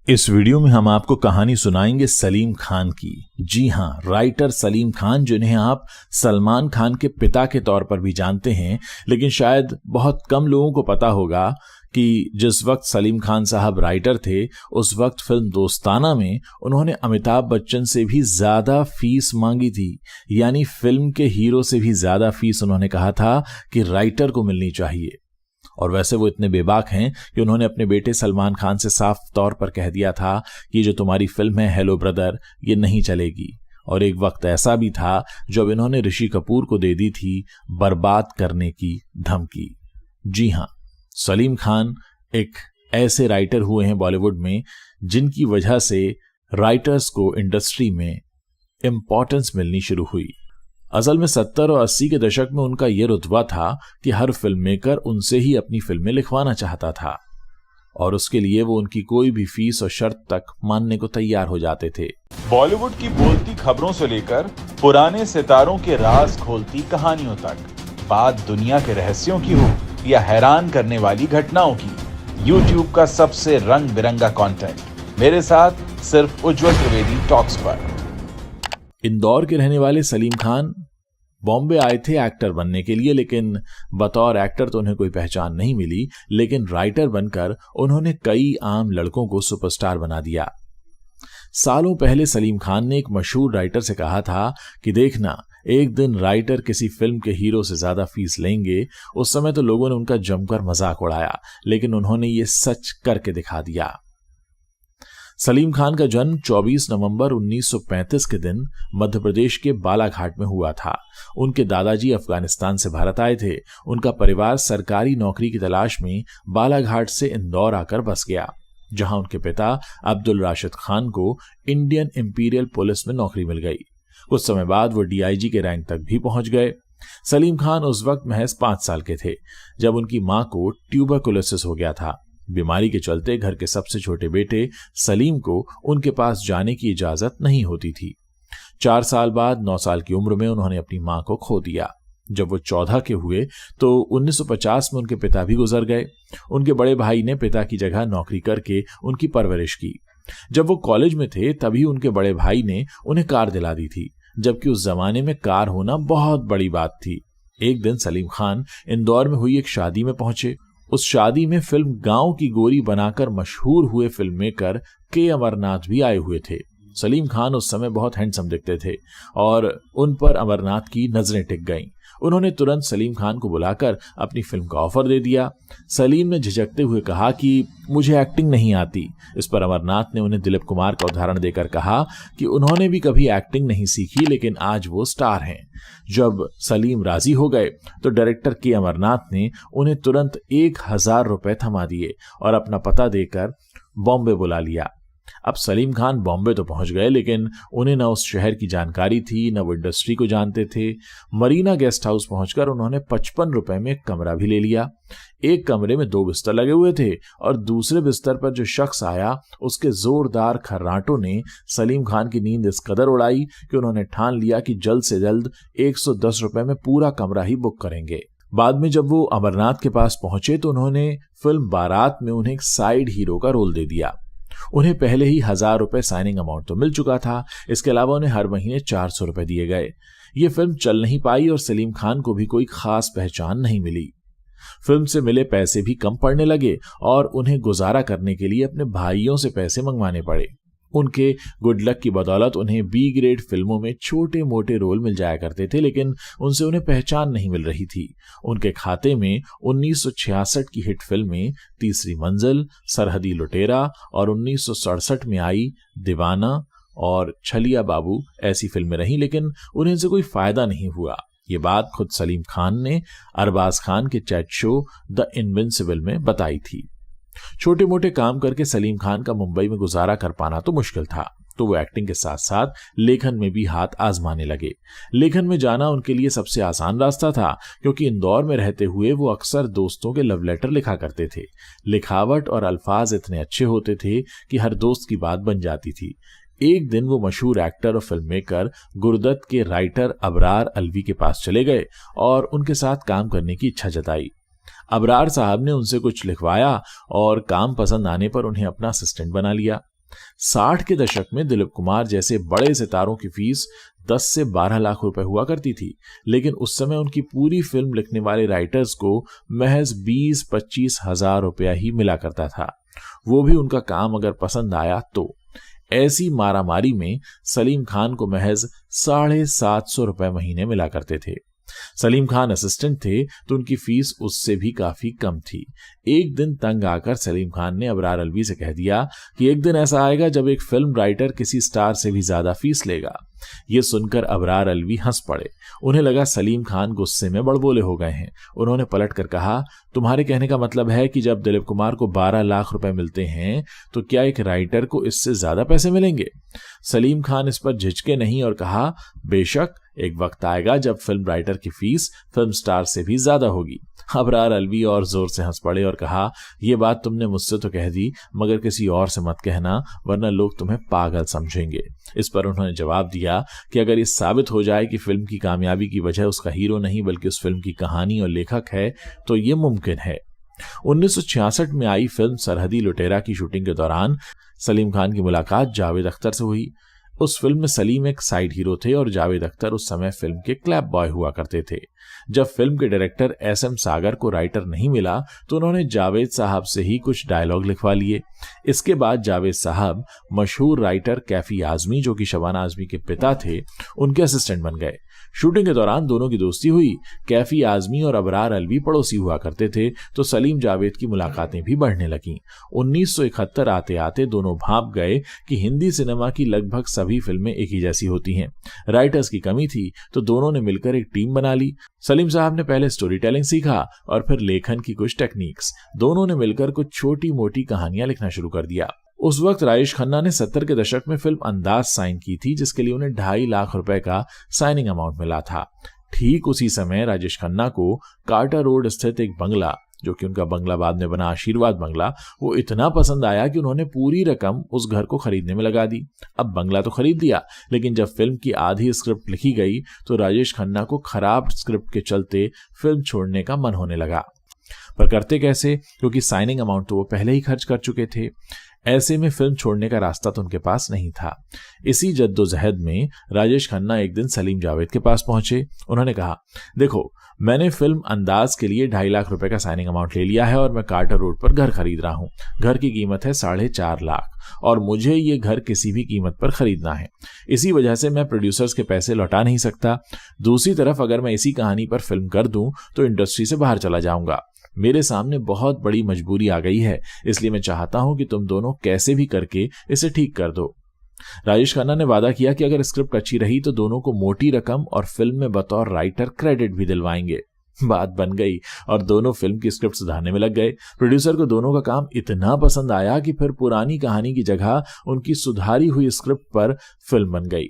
इस वीडियो में हम आपको कहानी सुनाएंगे सलीम खान की। जी हां, राइटर सलीम खान, जिन्हें आप सलमान खान के पिता के तौर पर भी जानते हैं, लेकिन शायद बहुत कम लोगों को पता होगा कि जिस वक्त सलीम खान साहब राइटर थे, उस वक्त फिल्म दोस्ताना में उन्होंने अमिताभ बच्चन से भी ज्यादा फीस मांगी थी। यानी फिल्म के हीरो से भी ज्यादा फीस उन्होंने कहा था कि राइटर को मिलनी चाहिए। और वैसे वो इतने बेबाक हैं कि उन्होंने अपने बेटे सलमान खान से साफ तौर पर कह दिया था कि जो तुम्हारी फिल्म है हेलो ब्रदर, ये नहीं चलेगी। और एक वक्त ऐसा भी था जब इन्होंने ऋषि कपूर को दे दी थी बर्बाद करने की धमकी। जी हां, सलीम खान एक ऐसे राइटर हुए हैं बॉलीवुड में जिनकी वजह से राइटर्स को इंडस्ट्री में इंपॉर्टेंस मिलनी शुरू हुई। असल में 70 और 80 के दशक में उनका यह रुतबा था कि हर फिल्म मेकर उनसे ही अपनी फिल्में लिखवाना चाहता था और उसके लिए वो उनकी कोई भी फीस और शर्त तक मानने को तैयार हो जाते थे। बॉलीवुड की बोलती खबरों से लेकर पुराने सितारों के राज खोलती कहानियों तक, बात दुनिया के रहस्यों की हो या हैरान करने वाली घटनाओं की, YouTube का सबसे रंग बिरंगा कंटेंट मेरे साथ सिर्फ उज्जवल त्रिवेदी टॉक्स पर। इंदौर के रहने वाले सलीम खान बॉम्बे आए थे एक्टर बनने के लिए, लेकिन बतौर एक्टर तो उन्हें कोई पहचान नहीं मिली। लेकिन राइटर बनकर उन्होंने कई आम लड़कों को सुपरस्टार बना दिया। सालों पहले सलीम खान ने एक मशहूर राइटर से कहा था कि देखना, एक दिन राइटर किसी फिल्म के हीरो से ज्यादा फीस लेंगे। उस समय तो लोगों ने उनका जमकर मजाक उड़ाया, लेकिन उन्होंने ये सच करके दिखा दिया। सलीम खान का जन्म 24 नवंबर 1935 के दिन मध्य प्रदेश के बालाघाट में हुआ था। उनके दादाजी अफगानिस्तान से भारत आए थे। उनका परिवार सरकारी नौकरी की तलाश में बालाघाट से इंदौर आकर बस गया, जहां उनके पिता अब्दुल राशिद खान को इंडियन इंपीरियल पुलिस में नौकरी मिल गई। कुछ समय बाद वो DIG के रैंक तक भी पहुंच गए। सलीम खान उस वक्त महज 5 साल के थे जब उनकी मां को ट्यूबरकुलोसिस हो गया था। बीमारी के चलते घर के सबसे छोटे बेटे सलीम को उनके पास जाने की इजाजत नहीं होती थी। 4 साल बाद 9 साल की उम्र में उन्होंने अपनी मां को खो दिया। जब वो 14 के हुए तो 1950 में उनके पिता भी गुजर गए। उनके बड़े भाई ने पिता की जगह नौकरी करके उनकी परवरिश की। जब वो कॉलेज में थे तभी उनके बड़े भाई ने उन्हें कार दिला दी थी, जबकि उस जमाने में कार होना बहुत बड़ी बात थी। एक दिन सलीम खान इंदौर में हुई एक शादी में पहुंचे। उस शादी में फिल्म गांव की गोरी बनाकर मशहूर हुए फिल्म मेकर के अमरनाथ भी आए हुए थे। सलीम खान उस समय बहुत हैंडसम दिखते थे और उन पर अमरनाथ की नजरें टिक गईं। उन्होंने तुरंत सलीम खान को बुलाकर अपनी फिल्म का ऑफर दे दिया। सलीम ने झिझकते हुए कहा कि मुझे एक्टिंग नहीं आती। इस पर अमरनाथ ने उन्हें दिलीप कुमार का उदाहरण देकर कहा कि उन्होंने भी कभी एक्टिंग नहीं सीखी, लेकिन आज वो स्टार हैं। जब सलीम राजी हो गए तो डायरेक्टर के अमरनाथ ने उन्हें तुरंत 1000 रुपए थमा दिए और अपना पता देकर बॉम्बे बुला लिया। अब सलीम खान बॉम्बे तो पहुंच गए, लेकिन उन्हें न उस शहर की जानकारी थी, न वो इंडस्ट्री को जानते थे। मरीना गेस्ट हाउस पहुंचकर उन्होंने 55 रुपए में एक कमरा भी ले लिया। एक कमरे में 2 बिस्तर लगे हुए थे और दूसरे बिस्तर पर जो शख्स आया उसके जोरदार खर्राटों ने सलीम खान की नींद इस कदर उड़ाई कि उन्होंने ठान लिया कि जल्द से जल्द 110 रुपए में पूरा कमरा ही बुक करेंगे। बाद में जब वो अमरनाथ के पास पहुंचे तो उन्होंने फिल्म बारात में उन्हें एक साइड हीरो का रोल दे दिया। उन्हें पहले ही 1000 रुपए साइनिंग अमाउंट तो मिल चुका था। इसके अलावा उन्हें हर महीने 400 रुपए दिए गए। ये फिल्म चल नहीं पाई और सलीम खान को भी कोई खास पहचान नहीं मिली। फिल्म से मिले पैसे भी कम पड़ने लगे और उन्हें गुजारा करने के लिए अपने भाइयों से पैसे मंगवाने पड़े। उनके गुड लक की बदौलत उन्हें B ग्रेड फिल्मों में छोटे मोटे रोल मिल जाया करते थे, लेकिन उनसे उन्हें पहचान नहीं मिल रही थी। उनके खाते में 1966 की हिट फिल्में तीसरी मंजिल, सरहदी लुटेरा और 1967 में आई दीवाना और छलिया बाबू ऐसी फिल्में रहीं, लेकिन उन्हें इनसे कोई फायदा नहीं हुआ। ये बात खुद सलीम खान ने अरबाज खान के चैट शो द इनविंसिबल में बताई थी। छोटे मोटे काम करके सलीम खान का मुंबई में गुजारा कर पाना तो मुश्किल था, तो वो एक्टिंग के साथ साथ लेखन में भी हाथ आजमाने लगे। लेखन में जाना उनके लिए सबसे आसान रास्ता था, क्योंकि इंदौर में रहते हुए वो अक्सर दोस्तों के लव लेटर लिखा करते थे। लिखावट और अल्फाज इतने अच्छे होते थे कि हर दोस्त की बात बन जाती थी। एक दिन वो मशहूर एक्टर और फिल्म मेकर गुरदत्त के राइटर अबरार अलवी के पास चले गए और उनके साथ काम करने की इच्छा जताई। अबरार साहब ने उनसे कुछ लिखवाया और काम पसंद आने पर उन्हें अपना असिस्टेंट बना लिया। 60 के दशक में दिलीप कुमार जैसे बड़े सितारों की फीस 10 से 12 लाख रुपए हुआ करती थी, लेकिन उस समय उनकी पूरी फिल्म लिखने वाले राइटर्स को महज 20-25 हजार रुपया ही मिला करता था, वो भी उनका काम अगर पसंद आया तो। ऐसी मारामारी में सलीम खान को महज 750 रुपए महीने मिला करते थे। सलीम खान असिस्टेंट थे तो उनकी फीस उससे भी काफी कम थी। एक दिन तंग आकर सलीम खान ने अबरार अलवी से कह दिया कि एक दिन ऐसा आएगा जब एक फिल्म राइटर किसी स्टार से भी ज्यादा फीस लेगा। ये सुनकर अबरार अलवी हंस पड़े। उन्हें लगा सलीम खान गुस्से में बड़बोले हो गए हैं। उन्होंने पलट कर कहा, तुम्हारे कहने का मतलब है कि जब दिलीप कुमार को 12 लाख रुपए मिलते हैं तो क्या एक राइटर को इससे ज्यादा पैसे मिलेंगे? सलीम खान इस पर झिझके नहीं और कहा, बेशक एक वक्त आएगा जब फिल्म राइटर की फीस फिल्म स्टार से भी ज्यादा होगी। अबरार अलवी और जोर से हंस पड़े और कहा, यह बात तुमने मुझसे तो कह दी, मगर किसी और से मत कहना, वरना लोग तुम्हें पागल समझेंगे। इस पर उन्होंने जवाब दिया कि अगर ये साबित हो जाए कि फिल्म की कामयाबी की वजह उसका हीरो नहीं बल्कि उस फिल्म की कहानी और लेखक है तो ये मुमकिन है। 1966 में आई फिल्म सरहदी लुटेरा की शूटिंग के दौरान सलीम खान की मुलाकात जावेद अख्तर से हुई। उस फिल्म में सलीम एक साइड हीरो थे और जावेद अख्तर उस समय फिल्म के क्लैप बॉय हुआ करते थे। जब फिल्म के डायरेक्टर SM सागर को राइटर नहीं मिला तो उन्होंने जावेद साहब से ही कुछ डायलॉग लिखवा लिए। इसके बाद जावेद साहब मशहूर राइटर कैफी आजमी, जो कि शबाना आजमी के पिता थे, उनके असिस्टेंट बन गए। शूटिंग के दौरान दोनों की दोस्ती हुई। कैफी आजमी और अबरार अलवी पड़ोसी हुआ करते थे तो सलीम जावेद की मुलाकातें भी बढ़ने लगीं। 1971 आते आते दोनों भांप गए कि हिंदी सिनेमा की लगभग सभी फिल्में एक ही जैसी होती हैं। राइटर्स की कमी थी तो दोनों ने मिलकर एक टीम बना ली। सलीम साहब ने पहले स्टोरी टेलिंग सीखा और फिर लेखन की कुछ टेक्निक्स। दोनों ने मिलकर कुछ छोटी मोटी कहानियां लिखना शुरू कर दिया। उस वक्त राजेश खन्ना ने 70 के दशक में फिल्म अंदाज साइन की थी, जिसके लिए उन्हें 2.5 लाख रुपए का साइनिंग अमाउंट मिला था। ठीक उसी समय राजेश खन्ना को कार्टर रोड स्थित एक बंगला, जो कि उनका बंगला बाद में बना आशीर्वाद बंगला, वो इतना पसंद आया कि उन्होंने पूरी रकम उस घर को खरीदने में लगा दी। अब बंगला तो खरीद लिया, लेकिन जब फिल्म की आधी स्क्रिप्ट लिखी गई तो राजेश खन्ना को खराब स्क्रिप्ट के चलते फिल्म छोड़ने का मन होने लगा। पर करते कैसे, क्योंकि साइनिंग अमाउंट तो वो पहले ही खर्च कर चुके थे। ऐसे में फिल्म छोड़ने का रास्ता तो उनके पास नहीं था। इसी जद्दोजहद में राजेश खन्ना एक दिन सलीम जावेद के पास पहुंचे। उन्होंने कहा, देखो, मैंने फिल्म अंदाज के लिए 2.5 लाख रुपए का साइनिंग अमाउंट ले लिया है और मैं कार्टर रोड पर घर खरीद रहा हूं। घर की कीमत है 4.5 लाख और मुझे ये घर किसी भी कीमत पर खरीदना है। इसी वजह से मैं प्रोड्यूसर्स के पैसे लौटा नहीं सकता। दूसरी तरफ अगर मैं इसी कहानी पर फिल्म कर दूं तो इंडस्ट्री से बाहर चला जाऊंगा। मेरे सामने बहुत बड़ी मजबूरी आ गई है, इसलिए मैं चाहता हूं कि तुम दोनों कैसे भी करके इसे ठीक कर दो। राजेश खन्ना ने वादा किया कि अगर स्क्रिप्ट अच्छी रही तो दोनों को मोटी रकम और फिल्म में बतौर राइटर क्रेडिट भी दिलवाएंगे। बात बन गई और दोनों फिल्म की स्क्रिप्ट सुधारने में लग गए। प्रोड्यूसर को दोनों का काम इतना पसंद आया कि फिर पुरानी कहानी की जगह उनकी सुधारी हुई स्क्रिप्ट पर फिल्म बन गई।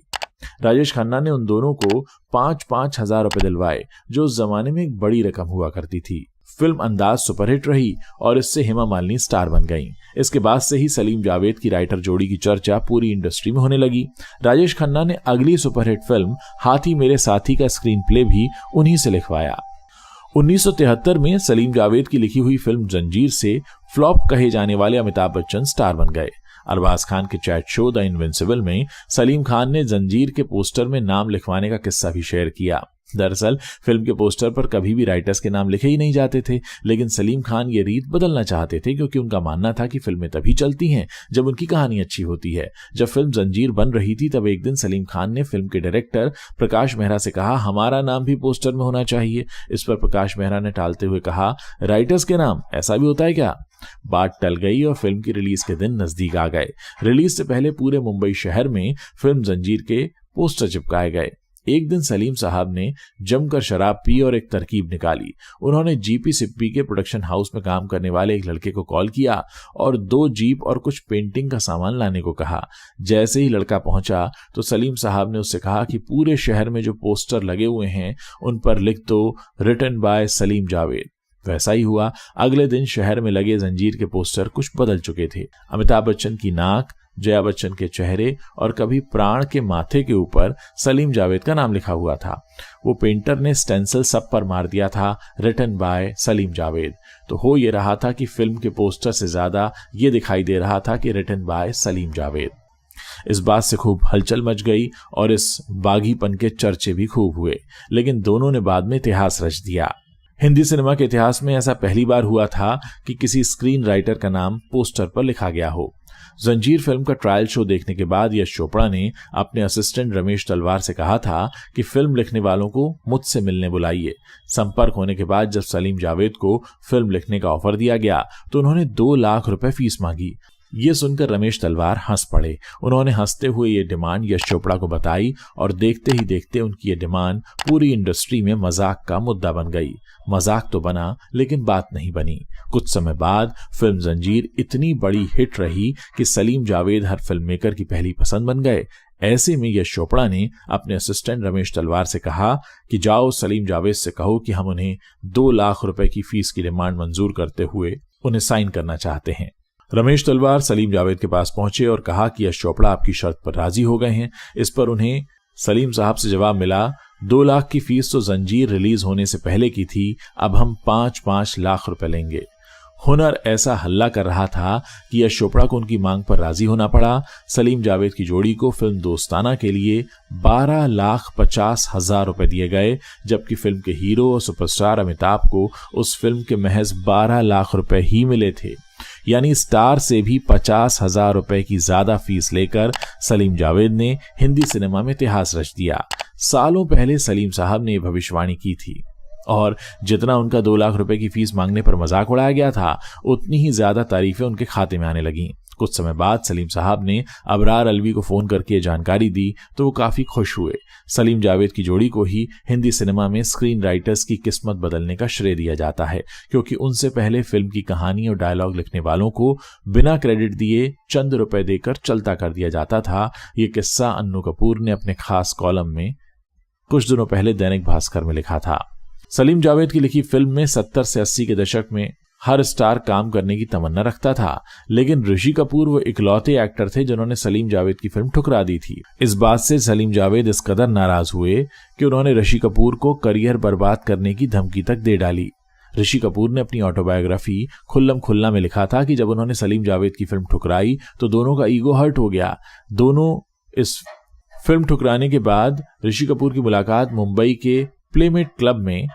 राजेश खन्ना ने उन दोनों को 5-5 हजार रुपए दिलवाए, जो उस जमाने में एक बड़ी रकम हुआ करती थी। फिल्म अंदाज सुपरहिट रही और इससे हेमा मालिनी स्टार बन गईं। इसके बाद से ही सलीम जावेद की राइटर जोड़ी की चर्चा पूरी इंडस्ट्री में होने लगी। राजेश खन्ना ने अगली सुपरहिट फिल्म हाथी मेरे साथी का स्क्रीन प्ले भी उन्हीं से लिखवाया। 1973 में सलीम जावेद की लिखी हुई फिल्म जंजीर से फ्लॉप कहे जाने वाले अमिताभ बच्चन स्टार बन गए। अरबाज खान के चैट शो द इनविंसिबल में सलीम खान ने जंजीर के पोस्टर में नाम लिखवाने का किस्सा भी शेयर किया। दरअसल फिल्म के पोस्टर पर कभी भी राइटर्स के नाम लिखे ही नहीं जाते थे, लेकिन सलीम खान ये रीत बदलना चाहते थे क्योंकि उनका मानना था कि फिल्में तभी चलती हैं जब उनकी कहानी अच्छी होती है। जब फिल्म जंजीर बन रही थी तब एक दिन सलीम खान ने फिल्म के डायरेक्टर प्रकाश मेहरा से कहा, हमारा नाम भी पोस्टर में होना चाहिए। इस पर प्रकाश मेहरा ने टालते हुए कहा, राइटर्स के नाम, ऐसा भी होता है क्या? बात टल गई और फिल्म की रिलीज के दिन नजदीक आ गए। रिलीज से पहले पूरे मुंबई शहर में फिल्म जंजीर के पोस्टर चिपकाए गए। एक दिन सलीम साहब ने जमकर शराब पी और एक तरकीब निकाली। उन्होंने जीपी सिप्पी के प्रोडक्शन हाउस में काम करने वाले एक लड़के को कॉल किया और 2 जीप और कुछ पेंटिंग का सामान लाने को कहा। जैसे ही लड़का पहुंचा तो सलीम साहब ने उससे कहा कि पूरे शहर में जो पोस्टर लगे हुए हैं उन पर लिख दो, रिटन बाय सलीम जावेद। वैसा ही हुआ। अगले दिन शहर में लगे जंजीर के पोस्टर कुछ बदल चुके थे। अमिताभ बच्चन की नाक, जया बच्चन के चेहरे और कभी प्राण के माथे के ऊपर सलीम जावेद का नाम लिखा हुआ था। वो पेंटर ने स्टेंसिल सब पर मार दिया था, रिटन बाय सलीम जावेद। तो हो ये रहा था कि फिल्म के पोस्टर से ज्यादा ये दिखाई दे रहा था कि रिटन बाय सलीम जावेद। इस बात से खूब हलचल मच गई और इस बागीपन के चर्चे भी खूब हुए, लेकिन दोनों ने बाद में इतिहास रच दिया। हिंदी सिनेमा के इतिहास में ऐसा पहली बार हुआ था कि किसी स्क्रीन राइटर का नाम पोस्टर पर लिखा गया हो। जंजीर फिल्म का ट्रायल शो देखने के बाद यश चोपड़ा ने अपने असिस्टेंट रमेश तलवार से कहा था कि फिल्म लिखने वालों को मुझसे मिलने बुलाइए। संपर्क होने के बाद जब सलीम जावेद को फिल्म लिखने का ऑफर दिया गया तो उन्होंने 2 लाख रुपए फीस मांगी। ये सुनकर रमेश तलवार हंस पड़े। उन्होंने हंसते हुए ये डिमांड यश चोपड़ा को बताई और देखते ही देखते उनकी ये डिमांड पूरी इंडस्ट्री में मजाक का मुद्दा बन गई। मजाक तो बना लेकिन बात नहीं बनी। कुछ समय बाद फिल्म जंजीर इतनी बड़ी हिट रही कि सलीम जावेद हर फिल्म मेकर की पहली पसंद बन गए। ऐसे में यश चोपड़ा ने अपने असिस्टेंट रमेश तलवार से कहा कि जाओ सलीम जावेद से कहो कि हम उन्हें 2 लाख रुपए की फीस की डिमांड मंजूर करते हुए उन्हें साइन करना चाहते हैं। रमेश तलवार सलीम जावेद के पास पहुंचे और कहा कि यश चोपड़ा आपकी शर्त पर राजी हो गए हैं। इस पर उन्हें सलीम साहब से जवाब मिला, 2 लाख की फीस तो जंजीर रिलीज होने से पहले की थी, अब हम 5-5 लाख रुपए लेंगे। हुनर ऐसा हल्ला कर रहा था कि यश चोपड़ा को उनकी मांग पर राजी होना पड़ा। सलीम जावेद की जोड़ी को फिल्म दोस्ताना के लिए 12,50,000 रुपए दिए गए, जबकि फिल्म के हीरो और सुपरस्टार अमिताभ को उस फिल्म के महज 12 लाख रुपए ही मिले थे। यानी स्टार से भी 50,000 रुपए की ज्यादा फीस लेकर सलीम जावेद ने हिंदी सिनेमा में इतिहास रच दिया। सालों पहले सलीम साहब ने भविष्यवाणी की थी और जितना उनका 2 लाख रुपए की फीस मांगने पर मजाक उड़ाया गया था, उतनी ही ज्यादा तारीफें उनके खाते में आने लगीं। कुछ समय बाद सलीम साहब ने अबरार अलवी को फोन करके ये जानकारी दी तो वो काफी खुश हुए। सलीम जावेद की जोड़ी को ही हिंदी सिनेमा में स्क्रीन राइटर्स की किस्मत बदलने का श्रेय दिया जाता है, क्योंकि उनसे पहले फिल्म की कहानी और डायलॉग लिखने वालों को बिना क्रेडिट दिए चंद रुपए देकर चलता कर दिया जाता था। ये किस्सा अन्नू कपूर ने अपने खास कॉलम में कुछ दिनों पहले दैनिक भास्कर में लिखा था। सलीम जावेद की लिखी फिल्म में 70 से 80 के दशक में हर स्टार काम करने की तमन्ना रखता था, लेकिन ऋषि कपूर वो इकलौते एक्टर थे जिन्होंने सलीम जावेद की फिल्म ठुकरा दी थी। इस बात से सलीम जावेद इस कदर नाराज हुए कि उन्होंने ऋषि कपूर को करियर बर्बाद करने की धमकी तक दे डाली। ऋषि कपूर ने अपनी ऑटोबायोग्राफी खुल्लम खुल्ला में लिखा था कि जब उन्होंने सलीम जावेद की फिल्म ठुकराई तो दोनों का ईगो हर्ट हो गया। दोनों इस फिल्म ठुकराने के बाद ऋषि कपूर की मुलाकात मुंबई के प्लेमेट क्लब में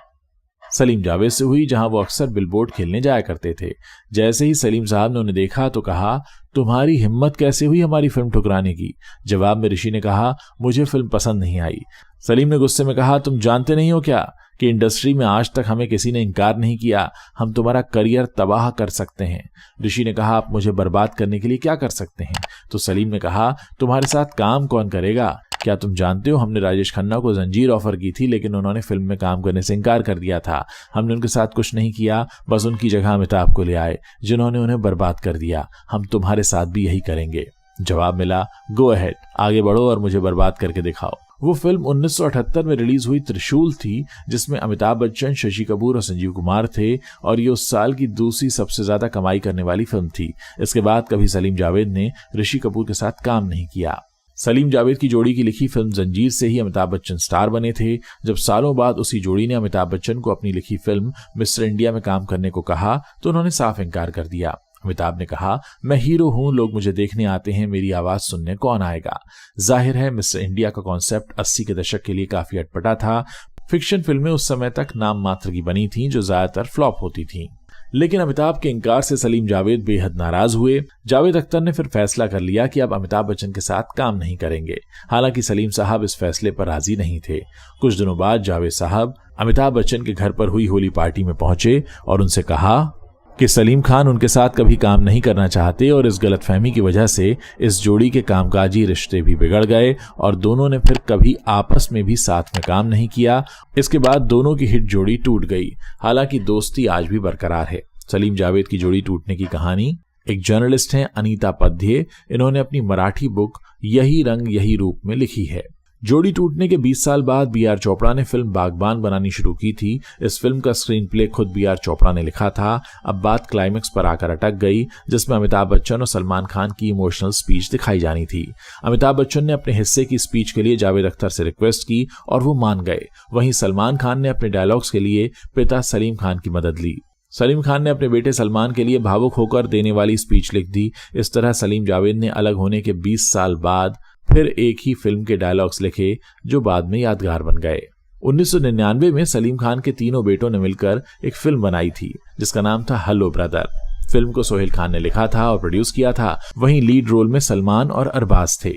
सलीम जावेद से हुई, जहां वो अक्सर बिलबोर्ड खेलने जाया करते थे। जैसे ही सलीम साहब ने उन्हें देखा तो कहा, तुम्हारी हिम्मत कैसे हुई हमारी फिल्म ठुकराने की? जवाब में ऋषि ने कहा, मुझे फिल्म पसंद नहीं आई। सलीम ने गुस्से में कहा, तुम जानते नहीं हो क्या कि इंडस्ट्री में आज तक हमें किसी ने इनकार नहीं किया, हम तुम्हारा करियर तबाह कर सकते हैं। ऋषि ने कहा, आप मुझे बर्बाद करने के लिए क्या कर सकते हैं? तो सलीम ने कहा, तुम्हारे साथ काम कौन करेगा? क्या तुम जानते हो हमने राजेश खन्ना को जंजीर ऑफर की थी, लेकिन उन्होंने फिल्म में काम करने से इनकार कर दिया था। हमने उनके साथ कुछ नहीं किया, बस उनकी जगह अमिताभ को ले आए जिन्होंने उन्हें बर्बाद कर दिया। हम तुम्हारे साथ भी यही करेंगे। जवाब मिला, गो अहेड, आगे बढ़ो और मुझे बर्बाद करके दिखाओ। वो फिल्म 1978 में रिलीज हुई त्रिशूल थी, जिसमें अमिताभ बच्चन, शशि कपूर और संजीव कुमार थे, और ये उस साल की दूसरी सबसे ज्यादा कमाई करने वाली फिल्म थी। इसके बाद कभी सलीम जावेद ने ऋषि कपूर के साथ काम नहीं किया। सलीम जावेद की जोड़ी की लिखी फिल्म जंजीर से ही अमिताभ बच्चन स्टार बने थे। जब सालों बाद उसी जोड़ी ने अमिताभ बच्चन को अपनी लिखी फिल्म मिस्टर इंडिया में काम करने को कहा तो उन्होंने साफ इनकार कर दिया। अमिताभ ने कहा, मैं हीरो हूं, लोग मुझे देखने आते हैं, मेरी आवाज सुनने कौन आएगा? जाहिर है मिस्टर इंडिया का कॉन्सेप्ट 80 के दशक के लिए काफी अटपटा था। फिक्शन फिल्में उस समय तक नाम मात्र की बनी थीं, जो ज्यादातर फ्लॉप होती थीं। लेकिन अमिताभ के इनकार से सलीम जावेद बेहद नाराज हुए। जावेद अख्तर ने फिर फैसला कर लिया कि अब अमिताभ बच्चन के साथ काम नहीं करेंगे। हालांकि सलीम साहब इस फैसले पर राजी नहीं थे। कुछ दिनों बाद जावेद साहब अमिताभ बच्चन के घर पर हुई होली पार्टी में पहुंचे और उनसे कहा कि सलीम खान उनके साथ कभी काम नहीं करना चाहते, और इस गलतफहमी की वजह से इस जोड़ी के कामकाजी रिश्ते भी बिगड़ गए और दोनों ने फिर कभी आपस में भी साथ में काम नहीं किया। इसके बाद दोनों की हिट जोड़ी टूट गई। हालांकि दोस्ती आज भी बरकरार है। सलीम जावेद की जोड़ी टूटने की कहानी एक जर्नलिस्ट हैं अनीता पद्ये, इन्होंने अपनी मराठी बुक यही रंग यही रूप में लिखी है। जोड़ी टूटने के 20 साल बाद बी.आर. चोपड़ा ने फिल्म बागबान बनानी शुरू की थी। इस फिल्म का स्क्रीन प्ले खुद बी.आर. चोपड़ा ने लिखा था। अब बात क्लाइमेक्स पर आकर अटक गई, जिसमें अमिताभ बच्चन और सलमान खान की इमोशनल स्पीच दिखाई जानी थी। अमिताभ बच्चन ने अपने हिस्से की स्पीच के लिए जावेद अख्तर से रिक्वेस्ट की और वो मान गए। वहीं सलमान खान ने अपने डायलॉग्स के लिए पिता सलीम खान की मदद ली। सलीम खान ने अपने बेटे सलमान के लिए भावुक होकर देने वाली स्पीच लिख दी। इस तरह सलीम जावेद ने अलग होने के 20 साल बाद फिर एक ही फिल्म के डायलॉग्स लिखे, जो बाद में यादगार बन गए। 1999 में सलीम खान के तीनों बेटों ने मिलकर एक फिल्म बनाई थी, जिसका नाम था हेलो ब्रदर। फिल्म को सोहेल खान ने लिखा था और प्रोड्यूस किया था। वहीं लीड रोल में सलमान और अरबाज थे।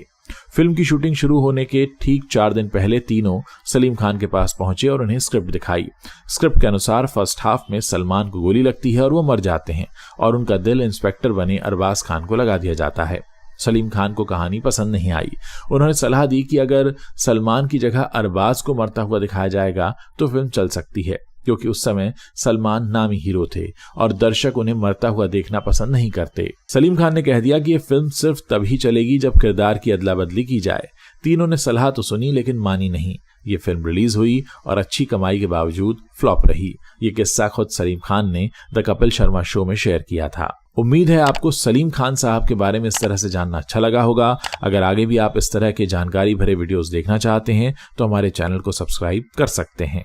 फिल्म की शूटिंग शुरू होने के ठीक 4 दिन पहले तीनों सलीम खान के पास पहुंचे और उन्हें स्क्रिप्ट दिखाई। स्क्रिप्ट के अनुसार फर्स्ट हाफ में सलमान को गोली लगती है और वो मर जाते हैं और उनका दिल इंस्पेक्टर बने अरबाज खान को लगा दिया जाता है। सलीम खान को कहानी पसंद नहीं आई। उन्होंने सलाह दी कि अगर सलमान की जगह अरबाज को मरता हुआ दिखाया जाएगा तो फिल्म चल सकती है, क्योंकि उस समय सलमान नामी हीरो थे और दर्शक उन्हें मरता हुआ देखना पसंद नहीं करते। सलीम खान ने कह दिया कि यह फिल्म सिर्फ तभी चलेगी जब किरदार की अदला बदली की जाए। तीनों ने सलाह तो सुनी लेकिन मानी नहीं। ये फिल्म रिलीज हुई और अच्छी कमाई के बावजूद फ्लॉप रही। ये किस्सा खुद सलीम खान ने द कपिल शर्मा शो में शेयर किया था। उम्मीद है आपको सलीम खान साहब के बारे में इस तरह से जानना अच्छा लगा होगा। अगर आगे भी आप इस तरह के जानकारी भरे वीडियोस देखना चाहते हैं तो हमारे चैनल को सब्सक्राइब कर सकते हैं।